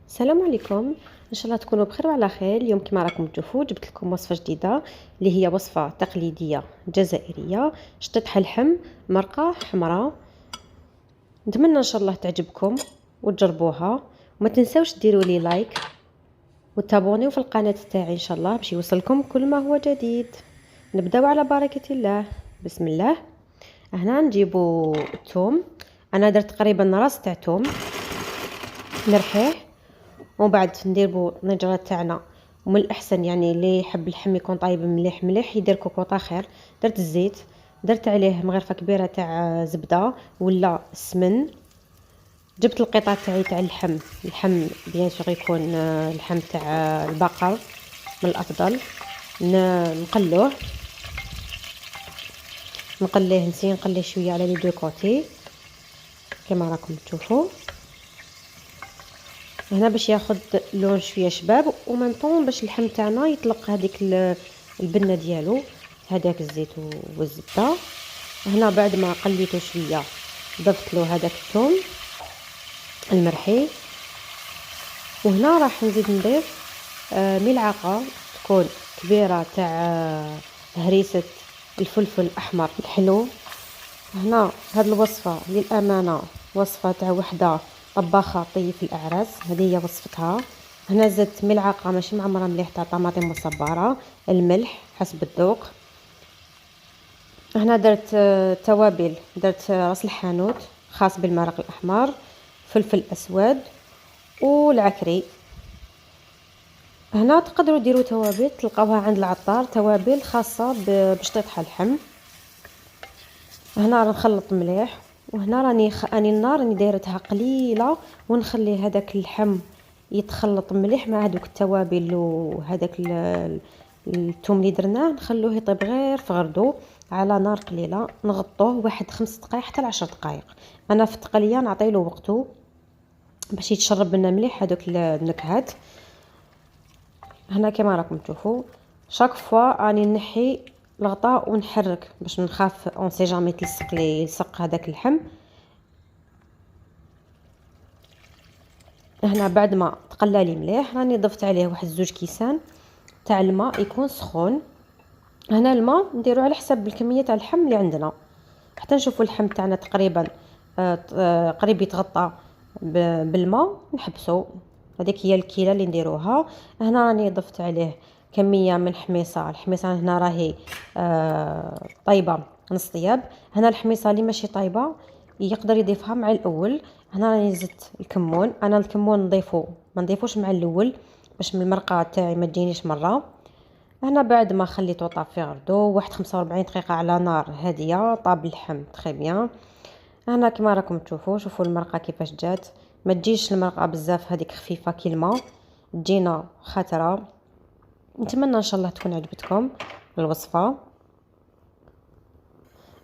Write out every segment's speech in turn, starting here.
السلام عليكم. ان شاء الله تكونوا بخير وعلى خير. اليوم كما راكم تشوفوا جبت لكم وصفه جديده اللي هي وصفه تقليديه جزائريه، شطيح اللحم مرقه حمراء. نتمنى ان شاء الله تعجبكم وتجربوها، وما تنسوش ديروا لي لايك وتابونيو في القناه تاعي ان شاء الله باش يوصلكم كل ما هو جديد. نبداو على بركه الله. بسم الله. هنا نجيبوا الثوم، انا درت تقريبا راس تاع ثوم نرحيه، ومن بعد نديرو النجره تاعنا. ومن الاحسن يعني اللي يحب اللحم يكون طايب مليح مليح يدير كوكوطه خير. درت الزيت، درت عليه مغرفه كبيره تاع زبده ولا السمن. جبت القطع تاعي تاع اللحم بيان سور يكون اللحم تاع البقر من الافضل. نقليه نقليه شويه على لي دو كوتي كما راكم تشوفوا هنا باش ياخذ لون شويه شباب، ومن طون باش اللحم تاعنا يطلق هذيك البنه ديالو هذاك الزيت والزبده. هنا بعد ما قليته شويه ضفت له هذاك الثوم المرحي، وهنا راح نزيد نضيف ملعقه تكون كبيره تاع هريسه الفلفل الاحمر الحلو. هنا هذه الوصفه للامانه وصفه تاع وحده طباخه طيف الاعراس، هذه هي وصفتها. هنا زدت ملعقه ماشي معمره مليح تاع طماطم مصبره، الملح حسب الذوق. هنا درت توابل، درت راس الحانوت خاص بالمرق الاحمر، فلفل اسود والعكري. هنا تقدروا ديروا توابل تلقاوها عند العطار، توابل خاصه بشطيح اللحم. هنا نخلط مليح، وهنا راني النار راني دايرتها قليله، ونخلي هذاك اللحم يتخلط مليح مع هذوك التوابل وهذاك الثوم اللي درناه. نخلوه يطيب غير في غردو على نار قليله، نغطوه واحد 5 دقائق حتى 10 دقائق. انا في التقليه نعطيله وقته باش يتشرب لنا مليح هذوك النكهات. هنا كما راكم تشوفوا شاك فوا راني نحي الغطاء ونحرك باش نخاف اون سي جامي يلصق هذاك اللحم. هنا بعد ما تقلى لي مليح راني ضفت عليه واحد 2 كيسان تاع الماء يكون سخون. هنا الماء نديرو على حسب الكميه تاع اللحم اللي عندنا، حتى نشوفوا اللحم تاعنا تقريبا قريب يتغطى بالماء نحبسو. هذيك هي الكيله اللي نديروها. هنا راني ضفت عليه كميه من الحميصه هنا راهي طيبه نص طياب. هنا الحميصه اللي ماشي طيبه يقدر يضيفها مع الاول. هنا راني زدت الكمون، انا الكمون ما نضيفوش مع الاول باش من المرقه تاعي ما تجينيش مره. هنا بعد ما خليته طاب في غردو واحد 45 دقيقه على نار هاديه طاب اللحم تري بيان. هنا كما راكم شوفوا المرقه كيفاش جات، ما تجيش المرقه بزاف هذيك خفيفه كي الماء، تجينا خطره. نتمنى ان شاء الله تكون عجبتكم الوصفه.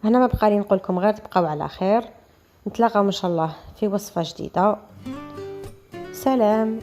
هنا ما بقى لي نقول لكم غير تبقاو على خير، نتلاقاو ان شاء الله في وصفه جديده. سلام.